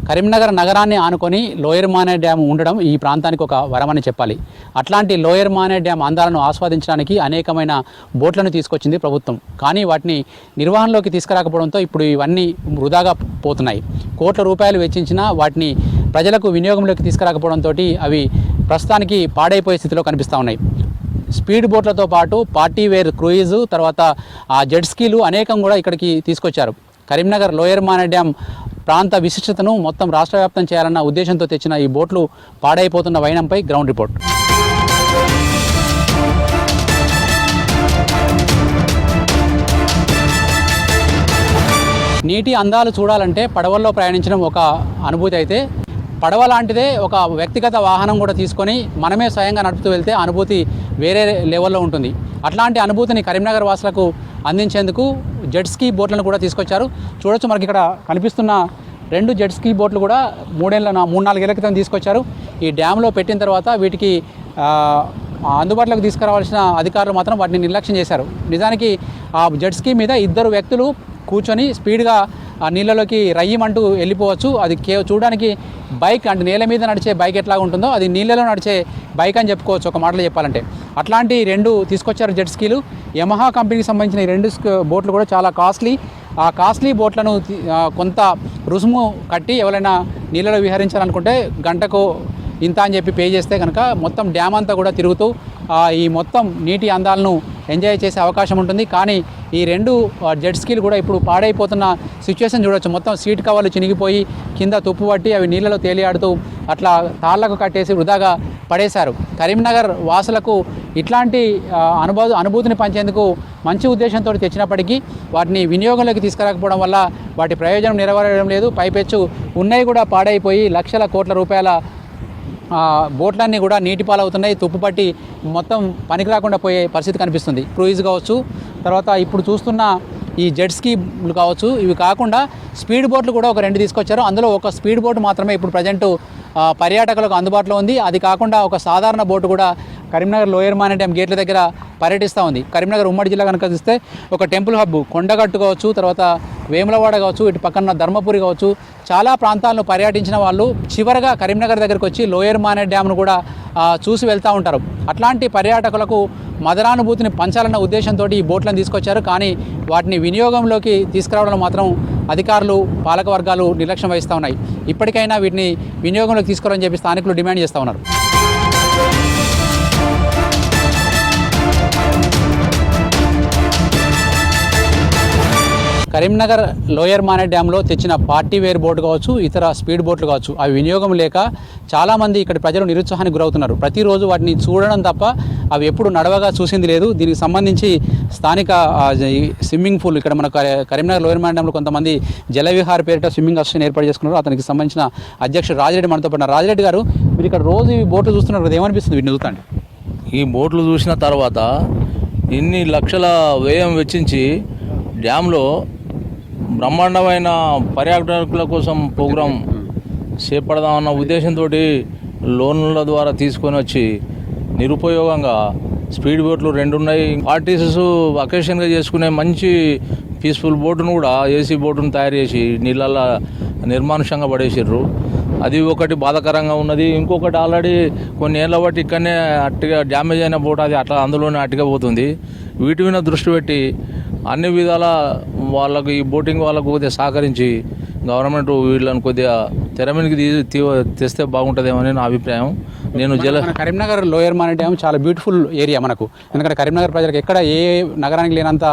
కరీంనగర్ నగరాన్ని ఆనుకొని lower Maner dam ఉండడం ఈ ప్రాంతానికి ఒక వరమని చెప్పాలి. అట్లాంటి లోయర్ మానేర్ డ్యామ్ అందాలను ఆస్వాదించడానికి అనేకమైన బోట్లను తీసుకొచ్చింది ప్రభుత్వం. కానీ వాటిని నిర్వహణలోకి తీసుకురాకపోవడంతో ఇప్పుడు ఇవన్నీ వృధాగా పోతున్నాయి. కోట్ల రూపాయలు వెచ్చించినా వాటిని ప్రజలకు వినియోగంలోకి తీసుకురాకపోవడంతో అవి ప్రస్తుతానికి పాడైపోయే స్థితిలో కనిపిస్తూ ఉన్నాయి. స్పీడ్ బోట్లతో పాటు పార్టీ వేర్ క్రూయిజు, తర్వాత జెట్ స్కీలు అనేకం కూడా ఇక్కడికి తీసుకొచ్చారు. కరీంనగర్ లోయర్ మానేర్ డ్యామ్ ప్రాంత విశిష్టతను మొత్తం రాష్ట్ర వ్యాప్తం చేయాలన్న ఉద్దేశంతో తెచ్చిన ఈ బోట్లు పాడైపోతున్న వైనంపై గ్రౌండ్ రిపోర్ట్. నీటి అందాలు చూడాలంటే పడవల్లో ప్రయాణించడం ఒక అనుభూతి అయితే, పడవ లాంటిదే ఒక వ్యక్తిగత వాహనం కూడా తీసుకొని మనమే స్వయంగా నడుపుతూ వెళ్తే అనుభూతి వేరే లెవెల్లో ఉంటుంది. అట్లాంటి అనుభూతిని కరీంనగర్ వాసులకు అందించేందుకు జెట్ స్కీ బోట్లను కూడా తీసుకొచ్చారు. చూడొచ్చు, మనకి ఇక్కడ కనిపిస్తున్న 2 జెట్ స్కీ బోట్లు కూడా 3-4 ఏళ్ల క్రితం తీసుకొచ్చారు. ఈ డ్యాంలో పెట్టిన తర్వాత వీటికి అందుబాటులోకి తీసుకురావాల్సిన అధికారులు మాత్రం వాటిని నిర్లక్ష్యం చేశారు. నిజానికి ఆ జెట్ స్కీ మీద 2 వ్యక్తులు కూర్చొని స్పీడ్గా ఆ నీళ్ళలోకి రయ్యమంటూ వెళ్ళిపోవచ్చు. అది చూడడానికి బైక్ అంటే నేల మీద నడిచే బైక్ ఎట్లా ఉంటుందో అది నీళ్ళలో నడిచే బైక్ అని చెప్పుకోవచ్చు ఒక మాటలో చెప్పాలంటే. అట్లాంటి 2 తీసుకొచ్చారు జెట్ స్కీలు. యమహా కంపెనీకి సంబంధించిన ఈ 2 బోట్లు కూడా చాలా కాస్ట్లీ. ఆ కాస్ట్లీ బోట్లను కొంత రుసుము కట్టి ఎవరైనా నీళ్ళలో విహరించాలనుకుంటే గంటకు ఇంత అని చెప్పి పే చేస్తే కనుక మొత్తం డ్యామ్ అంతా కూడా తిరుగుతూ ఈ మొత్తం నీటి అందాలను ఎంజాయ్ చేసే అవకాశం ఉంటుంది. కానీ ఈ 2 జెట్ స్కీలు కూడా ఇప్పుడు పాడైపోతున్న సిచ్యువేషన్ చూడవచ్చు. మొత్తం సీట్ కవర్లు చినిగిపోయి కింద తుప్పు పట్టి అవి నీళ్ళలో తేలియాడుతూ అట్లా తాళ్లకు కట్టేసి వృధాగా పడేశారు. కరీంనగర్ వాసులకు ఇట్లాంటి అనుభూతిని పంచేందుకు మంచి ఉద్దేశంతో తెచ్చినప్పటికీ వాటిని వినియోగంలోకి తీసుకురాకపోవడం వల్ల వాటి ప్రయోజనం నెరవేరడం లేదు. పైపెచ్చు ఉన్నాయి కూడా పాడైపోయి లక్షల కోట్ల రూపాయల బోట్లన్నీ కూడా నీటి పాలవుతున్నాయి. తుప్పు పట్టి మొత్తం పనికి రాకుండా పోయే పరిస్థితి కనిపిస్తుంది. క్రూయిజ్ కావచ్చు, తర్వాత ఇప్పుడు చూస్తున్న ఈ జెట్ స్కీలు కావచ్చు. ఇవి కాకుండా స్పీడ్ బోట్లు కూడా ఒక 2 తీసుకొచ్చారు. అందులో ఒక స్పీడ్ బోట్ మాత్రమే ఇప్పుడు ప్రజెంట్ పర్యాటకులకు అందుబాటులో ఉంది. అది కాకుండా ఒక సాధారణ బోటు కూడా కరీంనగర్ లోయర్ మానేర్ డ్యామ్ గేట్ల దగ్గర పర్యటిస్తూ ఉంది. కరీంనగర్ ఉమ్మడి జిల్లా కనుక చూస్తే ఒక టెంపుల్ హబ్ కొండగట్టు కావచ్చు, తర్వాత వేములవాడ కావచ్చు, ఇటు పక్కన ధర్మపురి కావచ్చు, చాలా ప్రాంతాలను పర్యటించిన వాళ్ళు చివరగా కరీంనగర్ దగ్గరకు వచ్చి లోయర్ మానేర్ డ్యామ్ను కూడా చూసి వెళ్తూ ఉంటారు. అట్లాంటి పర్యాటకులకు మదరానుభూతిని పంచాలన్న ఉద్దేశంతో ఈ బోట్లను తీసుకొచ్చారు. కానీ వాటిని వినియోగంలోకి తీసుకురావడం మాత్రం అధికారులు, పాలక వర్గాలు నిర్లక్ష్యం వహిస్తూ ఉన్నాయి. ఇప్పటికైనా వీటిని వినియోగంలోకి తీసుకురావాలని చెప్పి స్థానికులు డిమాండ్ చేస్తూ ఉన్నారు. కరీంనగర్ లోయర్ మానేర్ డ్యాంలో తెచ్చిన పార్టీ వేర్ బోట్ కావచ్చు, ఇతర స్పీడ్ బోట్లు కావచ్చు, అవి వినియోగం లేక చాలామంది ఇక్కడ ప్రజలు నిరుత్సాహానికి గురవుతున్నారు. ప్రతిరోజు వాటిని చూడడం తప్ప అవి ఎప్పుడు నడవగా చూసింది లేదు. దీనికి సంబంధించి స్థానిక స్విమ్మింగ్ పూల్ ఇక్కడ మన కరీంనగర్ లోయర్ మానేర్ డ్యాంలో కొంతమంది జలవిహార పేరిట స్విమ్మింగ్ అసోసియేషన్ ఏర్పాటు చేసుకున్నారు. అతనికి సంబంధించిన అధ్యక్షుడు రాజిరెడ్డి మనతో పాటు. రాజిరెడ్డి గారు, మీరు ఇక్కడ రోజు ఈ బోట్లు చూస్తున్నారు కదా, ఏమనిపిస్తుంది వీటిని చూస్తాండి? ఈ బోట్లు చూసిన తర్వాత ఇన్ని లక్షల వ్యయం వెచ్చించి డ్యాంలో బ్రహ్మాండమైన పర్యాటకుల కోసం ప్రోగ్రాం చేపడదామన్న ఉద్దేశంతో లోన్ల ద్వారా తీసుకొని వచ్చి నిరుపయోగంగా స్పీడ్ బోట్లు 2 ఉన్నాయి. పార్టీస్ అకేషన్గా చేసుకునే మంచి పీస్ఫుల్ బోటును కూడా ఏసీ బోటును తయారు చేసి నీళ్ళల్లో నిర్మానుషంగా పడేసారు. అది ఒకటి బాధాకరంగా ఉన్నది. ఇంకొకటి ఆల్రెడీ కొన్ని ఏళ్ళ బట్టి ఇక్కడనే అట్టిగా డ్యామేజ్ అయిన బోట్ అది అట్లా అందులోనే అట్టిగా పోతుంది. వీటి మీద దృష్టి పెట్టి అన్ని విధాల వాళ్ళకు ఈ బోటింగ్ వాళ్ళకు కొద్దిగా సహకరించి గవర్నమెంట్ వీళ్ళని కొద్దిగా తెర మీదకి తెస్తే బాగుంటుందేమని నా అభిప్రాయం. నేను కరీంనగర్ లోయర్ మానేర్ డ్యామ్ చాలా బ్యూటిఫుల్ ఏరియా మనకు. ఎందుకంటే కరీంనగర్ ప్రజలకు ఎక్కడ ఏ నగరానికి లేనంత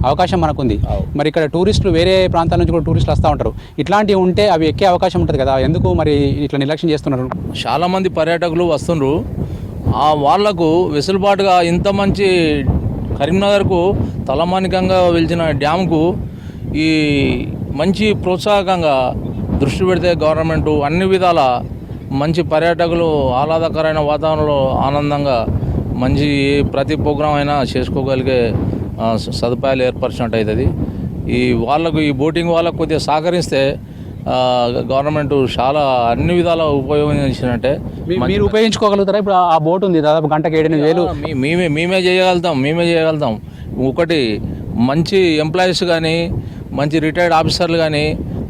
అవకాశం మనకుంది. మరి ఇక్కడ టూరిస్టులు వేరే ప్రాంతాల నుంచి కూడా టూరిస్టులు వస్తూ ఉంటారు. ఇట్లాంటివి ఉంటే అవి ఎక్కే అవకాశం ఉంటుంది కదా, ఎందుకు మరి ఇట్లా నిర్లక్ష్యం చేస్తున్నారు? చాలామంది పర్యాటకులు వస్తున్నారు. వాళ్లకు వెసులుబాటుగా ఇంత మంచి కరీంనగర్కు తలమానికంగా వెలిచిన డ్యామ్కు ఈ మంచి ప్రోత్సాహకంగా దృష్టి పెడితే గవర్నమెంటు అన్ని విధాల మంచి పర్యాటకులు ఆహ్లాదకరమైన వాతావరణంలో ఆనందంగా మంచి ప్రతి ప్రోగ్రాం అయినా చేసుకోగలిగే సదుపాయాలు ఏర్పరిచినట్టు అవుతుంది. వాళ్ళకు ఈ బోటింగ్ వాళ్ళకు కొద్దిగా సహకరిస్తే గవర్నమెంట్ చాలా అన్ని విధాల ఉపయోగించినట్టే. మీరు ఉపయోగించుకోగలుగుతారా? ఇప్పుడు ఆ బోట్ ఉంది దాదాపు గంటకి 7,000. మేమే చేయగలుగుతాం. ఒకటి మంచి ఎంప్లాయీస్ కానీ, మంచి రిటైర్డ్ ఆఫీసర్లు కానీ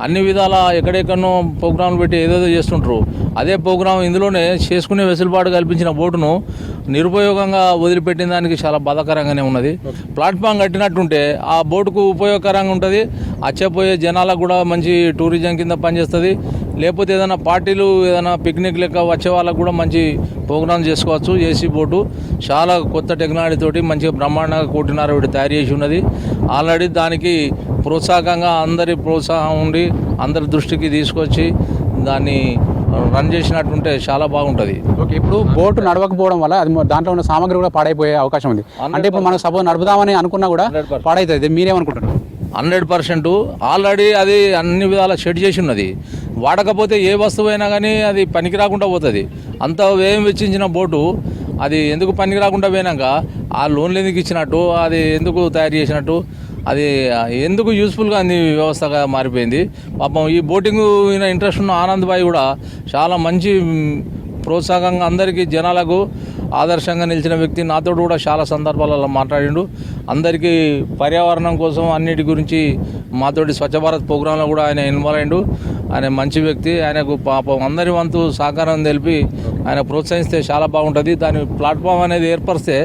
అన్ని విధాల ఎక్కడెక్కడనో ప్రోగ్రాంలు పెట్టి ఏదేదో చేస్తుంటారు. అదే ప్రోగ్రాం ఇందులోనే చేసుకునే వెసులుబాటు కల్పించిన బోటును నిరుపయోగంగా వదిలిపెట్టిన దానికి చాలా బాధాకరంగానే ఉన్నది. ప్లాట్ఫామ్ కట్టినట్టుంటే ఆ బోటుకు ఉపయోగకరంగా ఉంటుంది, వచ్చేపోయే జనాలకు కూడా మంచి టూరిజం కింద పనిచేస్తుంది. లేకపోతే ఏదైనా పార్టీలు ఏదైనా పిక్నిక్ లెక్క వచ్చే వాళ్ళకు కూడా మంచి ప్రోగ్రాం చేసుకోవచ్చు. ఏసీ బోటు చాలా కొత్త టెక్నాలజీ తోటి మంచిగా బ్రహ్మాండంగా 1.5 తయారు చేసి ఉన్నది. ఆల్రెడీ దానికి ప్రోత్సాహకంగా అందరి ప్రోత్సాహం ఉండి అందరి దృష్టికి తీసుకొచ్చి దాన్ని రన్ చేసినట్టుంటే చాలా బాగుంటుంది. ఓకే, ఇప్పుడు బోటు నడవకపోవడం వల్ల అది దాంట్లో ఉన్న సామాగ్రి కూడా పాడైపోయే అవకాశం ఉంది. అంటే ఇప్పుడు మనం సపోజ్ నడుపుదామని అనుకున్నా కూడా పాడైతుంది. మీరేమనుకుంటారు? 100% ఆల్రెడీ అది అన్ని విధాల షెడ్ చేసి ఉన్నది. వాడకపోతే ఏ వస్తువు అయినా కానీ అది పనికి రాకుండా పోతుంది. అంత వ్యయం వెచ్చించిన బోటు అది ఎందుకు పనికి రాకుండా పోయినాక ఆ లోన్లు ఎందుకు ఇచ్చినట్టు, అది ఎందుకు తయారు చేసినట్టు, అది ఎందుకు యూస్ఫుల్గా అన్ని వ్యవస్థగా మారిపోయింది. పాపం ఈ బోటింగ్ ఇంట్రెస్ట్ ఉన్న ఆనంద్ భాయ్ కూడా చాలా మంచి ప్రోత్సాహంగా అందరికీ జనాలకు ఆదర్శంగా నిలిచిన వ్యక్తి. నాతో కూడా చాలా సందర్భాలలో మాట్లాడిండు. అందరికీ పర్యావరణం కోసం అన్నిటి గురించి మాతోటి స్వచ్ఛ భారత్ ప్రోగ్రాంలో కూడా ఆయన ఇన్వాల్వ్ అయ్యిండు. ఆయన మంచి వ్యక్తి. ఆయనకు పాపం అందరి వంతు సహకారం తెలిపి ఆయన ప్రోత్సహిస్తే చాలా బాగుంటుంది. దాని ప్లాట్ఫామ్ అనేది ఏర్పరిస్తే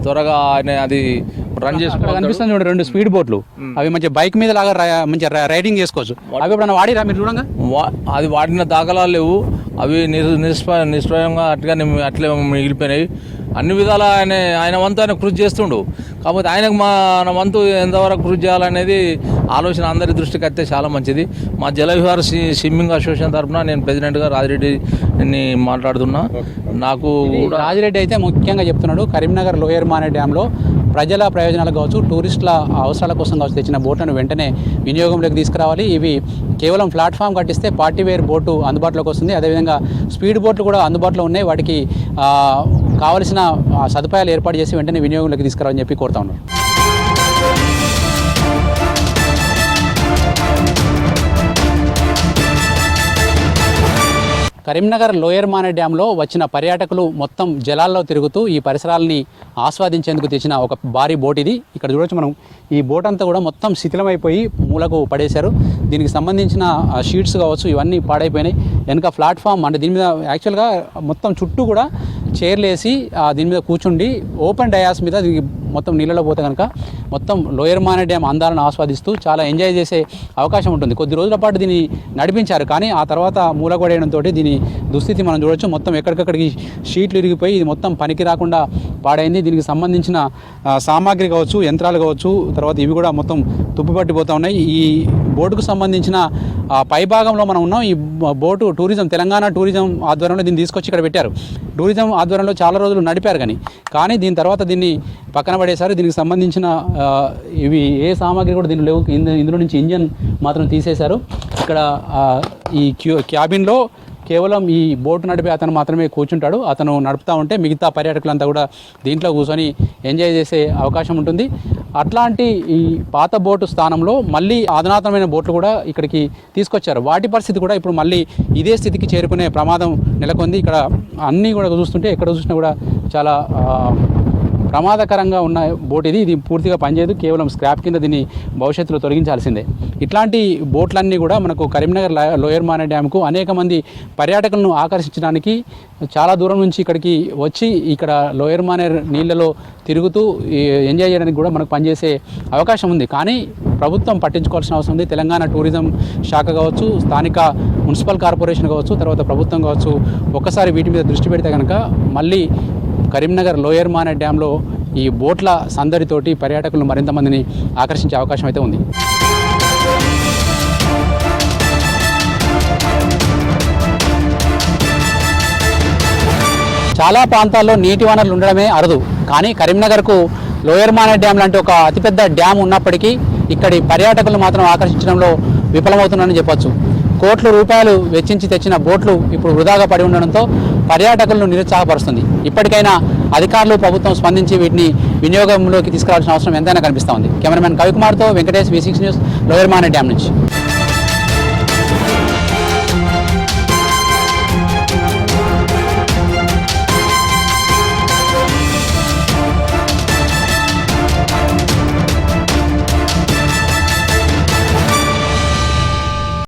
త్వరగా ఆయన అది రన్ చేసుకోవాలి. కనిపిస్తుంది చూడండి 2 స్పీడ్ బోట్లు. అవి మంచి బైక్ మీద లాగా మంచి రైడింగ్ చేసుకోవచ్చు. అవి ఎప్పుడన్నా వాడిరా మీరు చూడంగా? అది వాడిన దాఖలాలు లేవు. అవి నిష్ప్రయంగా అట్లే మిగిలిపోయినాయి. అన్ని విధాల ఆయన వంతు ఆయన కృషి చేస్తుండు. కాకపోతే ఆయనకు మన వంతు ఎంతవరకు కృషి చేయాలనేది ఆలోచన అందరి దృష్టికి వస్తే చాలా మంచిది. మా జలవిహార స్విమ్మింగ్ అసోసియేషన్ తరఫున నేను ప్రెసిడెంట్గా రాజిరెడ్డిని మాట్లాడుతున్నా. నాకు రాజిరెడ్డి అయితే ముఖ్యంగా చెప్తున్నాడు, కరీంనగర్ లోయర్ మానే డ్యాంలో ప్రజల ప్రయోజనాలు కావచ్చు, టూరిస్టుల అవసరాల కోసం కావచ్చు తెచ్చిన బోట్లను వెంటనే వినియోగంలోకి తీసుకురావాలి. ఇవి కేవలం ప్లాట్ఫామ్ కట్టిస్తే పార్టీ వేర్ బోటు అందుబాటులోకి వస్తుంది. అదేవిధంగా స్పీడ్ బోట్లు కూడా అందుబాటులో ఉన్నాయి. వాటికి కావలసిన సదుపాయాలు ఏర్పాటు చేసి వెంటనే వినియోగంలోకి తీసుకురావాలని చెప్పి కోరుతా ఉన్నారు. కరీంనగర్ లోయర్ మానే డ్యాంలో వచ్చిన పర్యాటకులు మొత్తం జలాల్లో తిరుగుతూ ఈ పరిసరాలని ఆస్వాదించేందుకు తెచ్చిన ఒక భారీ బోట్ ఇది. ఇక్కడ చూడొచ్చు మనం, ఈ బోట్ అంతా కూడా మొత్తం శిథిలమైపోయి మూలకు పడేశారు. దీనికి సంబంధించిన షీట్స్ కావచ్చు ఇవన్నీ పాడైపోయినాయి. వెనక ప్లాట్ఫామ్ అంటే దీని మీద యాక్చువల్గా మొత్తం చుట్టూ కూడా చైర్లు వేసి దీని మీద కూర్చుండి ఓపెన్ డయాస్ మీద మొత్తం నీళ్ళలో పోతే కనుక మొత్తం లోయర్ మానే డ్యామ్ అందాలను ఆస్వాదిస్తూ చాలా ఎంజాయ్ చేసే అవకాశం ఉంటుంది. కొద్ది రోజుల పాటు దీన్ని నడిపించారు, కానీ ఆ తర్వాత మూలగొడేయడంతో దీని దుస్థితి మనం చూడొచ్చు. మొత్తం ఎక్కడికక్కడికి షీట్లు ఇరిగిపోయి ఇది మొత్తం పనికి రాకుండా పాడైంది. దీనికి సంబంధించిన సామాగ్రి కావచ్చు, యంత్రాలు కావచ్చు, తర్వాత ఇవి కూడా మొత్తం తుప్పిపట్టిపోతూ ఉన్నాయి. ఈ బోటుకు సంబంధించిన పైభాగంలో మనం ఉన్నాం. ఈ బోటు టూరిజం, తెలంగాణ టూరిజం ఆధ్వర్యంలో దీన్ని తీసుకొచ్చి ఇక్కడ పెట్టారు. టూరిజం ఆధ్వర్యంలో చాలా రోజులు నడిపారు, కానీ దీని తర్వాత దీన్ని పక్కన పడేశారు. దీనికి సంబంధించిన ఇవి ఏ సామాగ్రి కూడా దీనిలో లేవు. ఇందులో నుంచి ఇంజన్ మాత్రం తీసేశారు. ఇక్కడ ఈ క్యాబిన్లో కేవలం ఈ బోటు నడిపే అతను మాత్రమే కూర్చుంటాడు. అతను నడుపుతూ ఉంటే మిగతా పర్యాటకులంతా కూడా దీంట్లో కూర్చొని ఎంజాయ్ చేసే అవకాశం ఉంటుంది. అట్లాంటి ఈ పాత బోటు స్థానంలో మళ్ళీ అధునాతనమైన బోట్లు కూడా ఇక్కడికి తీసుకొచ్చారు. వాటి పరిస్థితి కూడా ఇప్పుడు మళ్ళీ ఇదే స్థితికి చేరుకునే ప్రమాదం నెలకొంది. ఇక్కడ అన్నీ కూడా చూస్తుంటే ఎక్కడ చూసినా కూడా చాలా ప్రమాదకరంగా ఉన్న బోట్ ఇది పూర్తిగా పనిచేయదు. కేవలం స్క్రాప్ కింద దీన్ని భవిష్యత్తులో తొలగించాల్సిందే. ఇట్లాంటి బోట్లన్నీ కూడా మనకు కరీంనగర్ లోయర్ మానే డ్యామ్కు అనేక మంది పర్యాటకులను ఆకర్షించడానికి చాలా దూరం నుంచి ఇక్కడికి వచ్చి ఇక్కడ లోయర్ మానే నీళ్ళలో తిరుగుతూ ఎంజాయ్ చేయడానికి కూడా మనకు పనిచేసే అవకాశం ఉంది. కానీ ప్రభుత్వం పట్టించుకోవాల్సిన అవసరం ఉంది. తెలంగాణ టూరిజం శాఖ కావచ్చు, స్థానిక మున్సిపల్ కార్పొరేషన్ కావచ్చు, తర్వాత ప్రభుత్వం కావచ్చు, ఒక్కసారి వీటి మీద దృష్టి పెడితే కనుక మళ్ళీ కరీంనగర్ లోయర్ మానే డ్యాంలో ఈ బోట్ల సందడితోటి పర్యాటకులను మరింత మందిని ఆకర్షించే అవకాశం అయితే ఉంది. చాలా ప్రాంతాల్లో నీటి వనరులు ఉండడమే అరుదు, కానీ కరీంనగర్కు లోయర్ మానే డ్యామ్ లాంటి ఒక అతిపెద్ద డ్యామ్ ఉన్నప్పటికీ ఇక్కడి పర్యాటకులను మాత్రం ఆకర్షించడంలో విఫలమవుతున్నారని చెప్పొచ్చు. కోట్ల రూపాయలు వెచ్చించి తెచ్చిన బోట్లు ఇప్పుడు వృధాగా పడి ఉండడంతో పర్యాటకులను నిరుత్సాహపరుస్తుంది. ఇప్పటికైనా అధికారులు, ప్రభుత్వం స్పందించి వీటిని వినియోగంలోకి తీసుకురావాల్సిన అవసరం ఎంతైనా కనిపిస్తూ ఉంది. కెమెరామెన్ కవికుమార్తో Venkatesh, V6 news, lower Manair dam నుంచి.